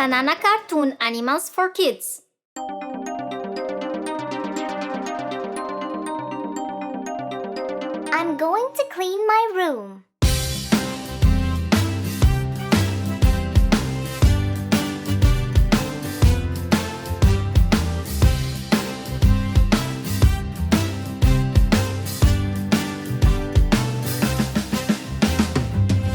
Banana cartoon animals for kids. I'm going to clean my room.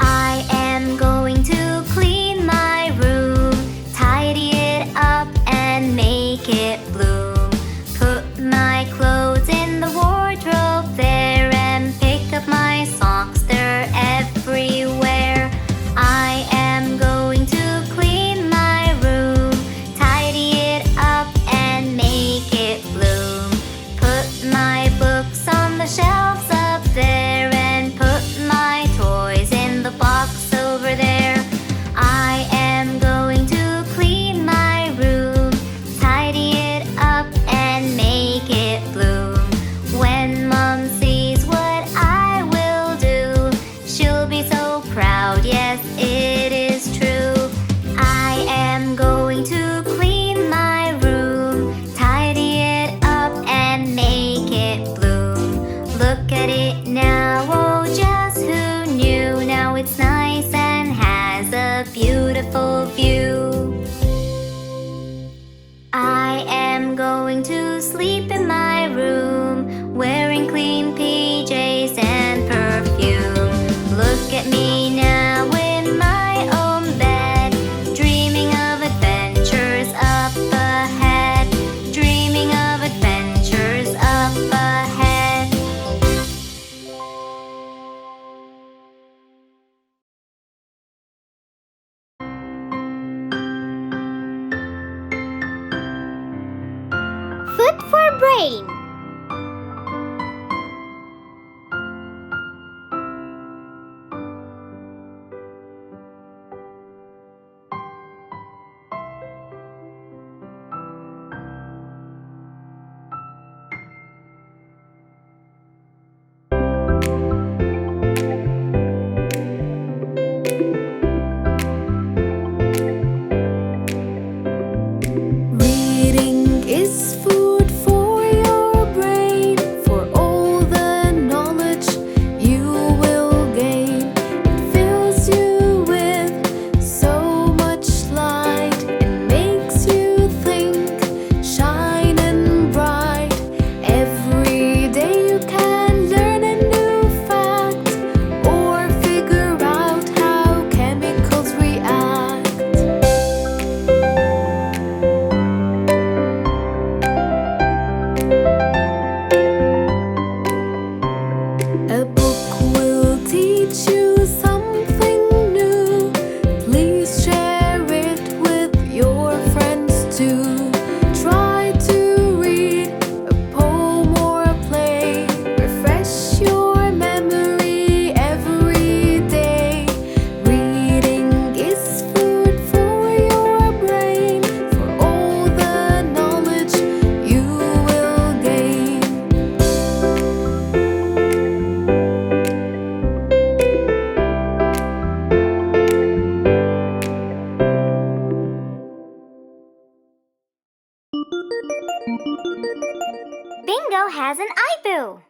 I am going to clean my room, tidy it up and make it bloom. Put my clothes in the wardrobe there and pick up my socks, they're everywhere. I am going to clean my room, tidy it up and make it bloom. Put my books on the shelves up there and put my toys in the box over there. I am going to clean my room, tidy it up and make it bloom. When Mom sees what I will do, she'll be so proud, yes, it is true. I am going to clean my room, tidy it up and make it bloom. Look at it now, oh just who knew? Now it's nice and has a beautiful view. I am going to sleep in my room, wearing clean PJs and perfume. Look at me now in my own bed, dreaming of adventures up ahead, dreaming of adventures up ahead. Food for brain. Reading is food for your brain, for all the knowledge you will gain. It fills you with so much light, it makes you think, shine and bright. Every day you can learn a new fact, or figure out how chemicals react. A book will teach you something new. Please share it with your friends too. Try to read a poem or a play. Refresh your memory every day. Reading is food for your brain, for all the knowledge you will gain. Bingo has an eyeboo.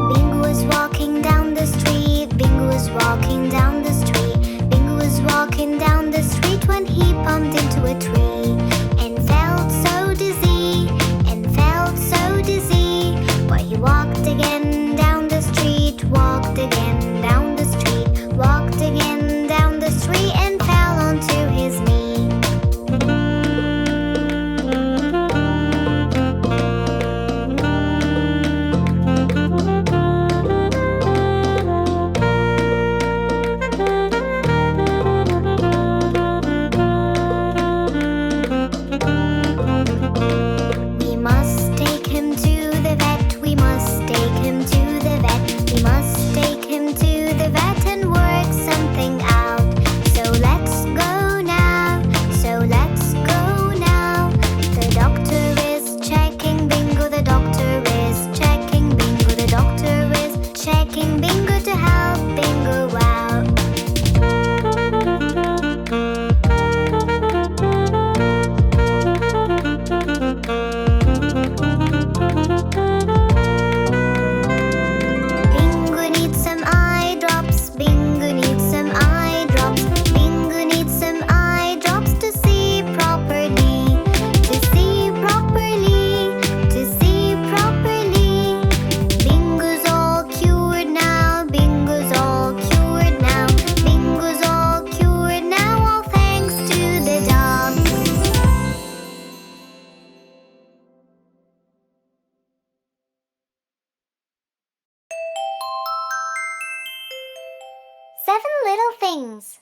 Bingo is walking down the street. Bingo is walking down the street. Bingo is walking down the street when he bumped into a tree and felt so dizzy, and felt so dizzy. But he walked again down the street, walked again down the street, walked again down the street and fell onto his knee. We must take him to the vet. We must take him to the vet. We must take him to the vet and work something Seven little things.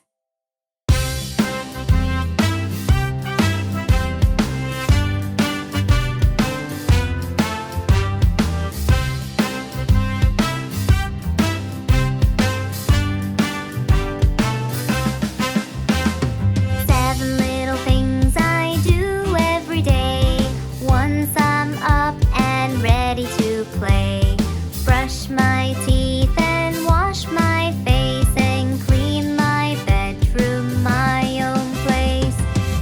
Seven little things I do every day. Once I'm up and ready to play. Brush my teeth and wash my face and clean my bedroom, my own place.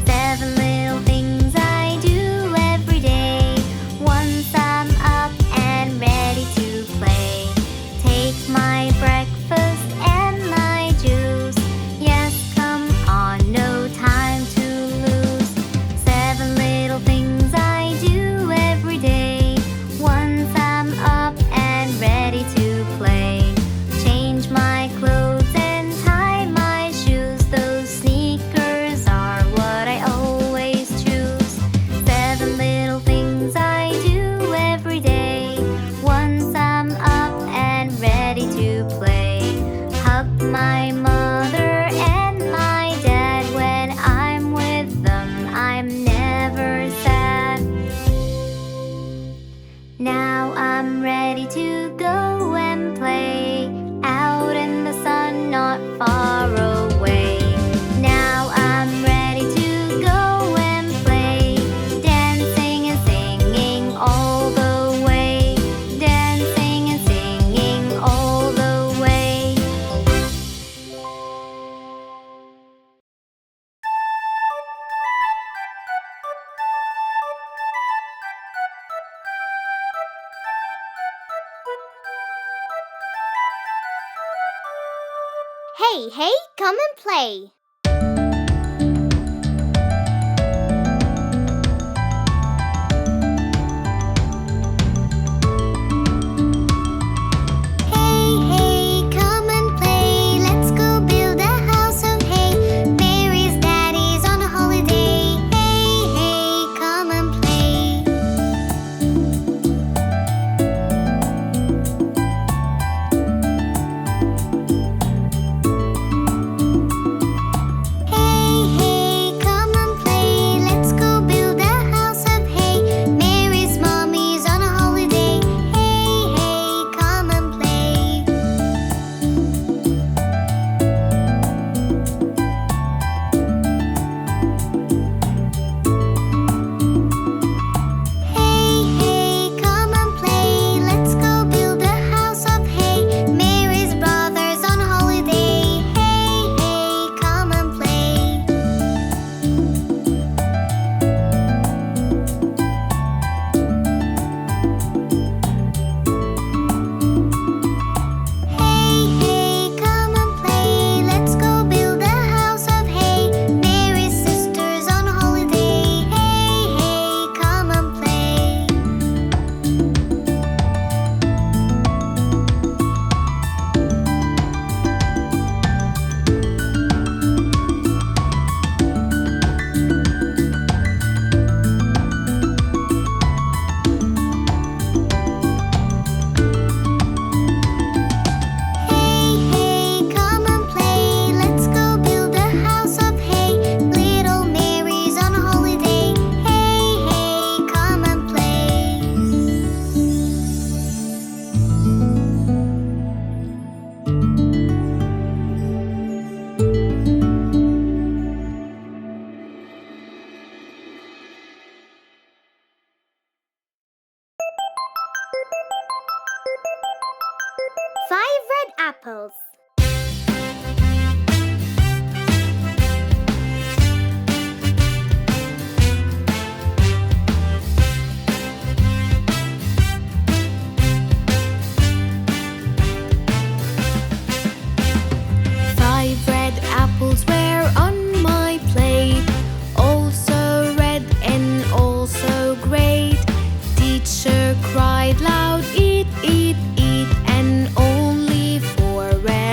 Seven little things I do every day. Once I'm up and ready to play. Take my breakfast and my juice. Yes, come on, no time to lose. Seven little things I do every day. Once I'm up and ready to play. Change my clothes and tie my shoes. Those sneakers are what I always choose. Seven little things I do every day. Once I'm up and ready to play. Hug my mother and my dad. When I'm with them, I'm never sad. Now I'm ready to go and play. Out in the sun, not far away. Now I'm ready to go and play. Dancing and singing all the way. Dancing and singing all the way. Hey, hey, come and play. Hey, hey, come and play. Let's go build a house of hay. Mary's daddy's on a holiday. Hey, hey, come and play. Hey, hey, come and play. Let's go build a house of hay. Mary's mommy's on a holiday. Hey, hey, come and play. Hey, hey, come and play. Let's go build a house of hay. Mary's brother's on a holiday. Hey, hey, come and play. Hey, hey, come and play. Let's go build a house of hay. Mary's sister's on a holiday. Hey, hey, come and play. Hey, hey, come and play. Let's go build a house of hay. Little Mary's on a holiday. Hey, hey, come and play. Five red apples. Five red apples were on my plate, also red and also great. Teacher cried loud, eat, eat, eat, and only four red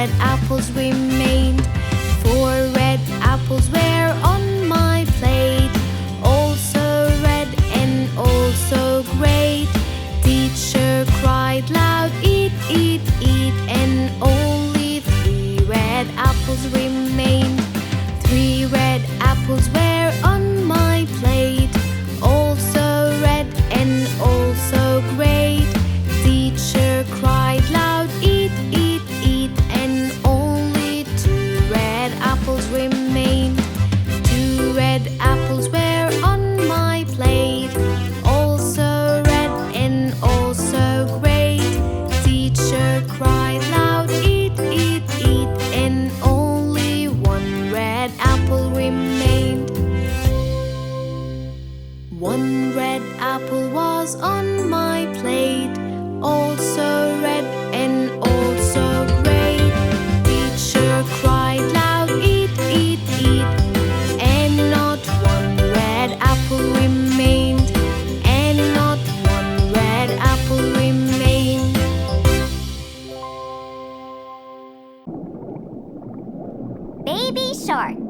apples were on my plate, also red and also great. Teacher cried loud, eat, eat, eat, and only 2 red apples remained. 2 red apples were on my plate, also red and also great. Teacher cried loud, eat, eat, eat, and only 1 red apple remained. 1 red apple was on my plate, also red and also great. Teacher cried loud, eat, eat, eat, and not 1 red apple remained. And not 1 red apple remained. Baby shark.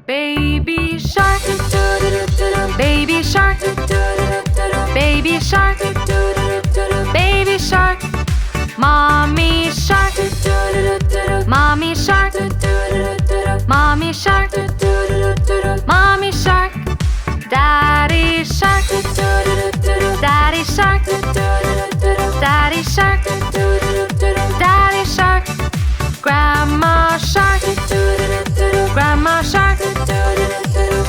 Baby shark, baby shark, baby shark, baby shark, mommy shark, mommy shark, mommy shark, mommy shark, daddy shark, daddy shark, daddy shark, daddy shark, grandma shark, grandma shark,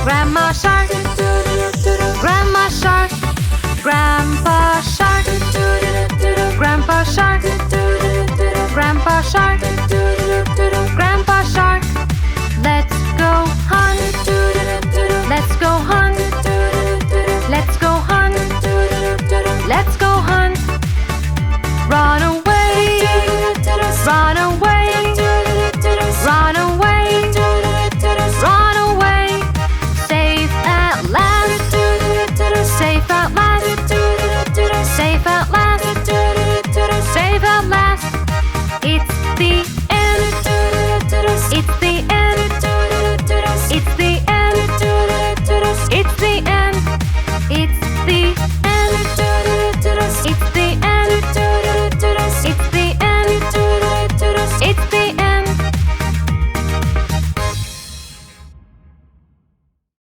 grandma shark, grandma shark, grandpa shark, grandpa shark, grandpa shark, grandpa shark. Let's go hunt, let's go hunt, let's go hunt, let's go hunt. Run away, run away, run away, run away. Safe at last, safe at last, safe at last, safe at last. It's the end, it's the end, it's the end, it's the end, it's the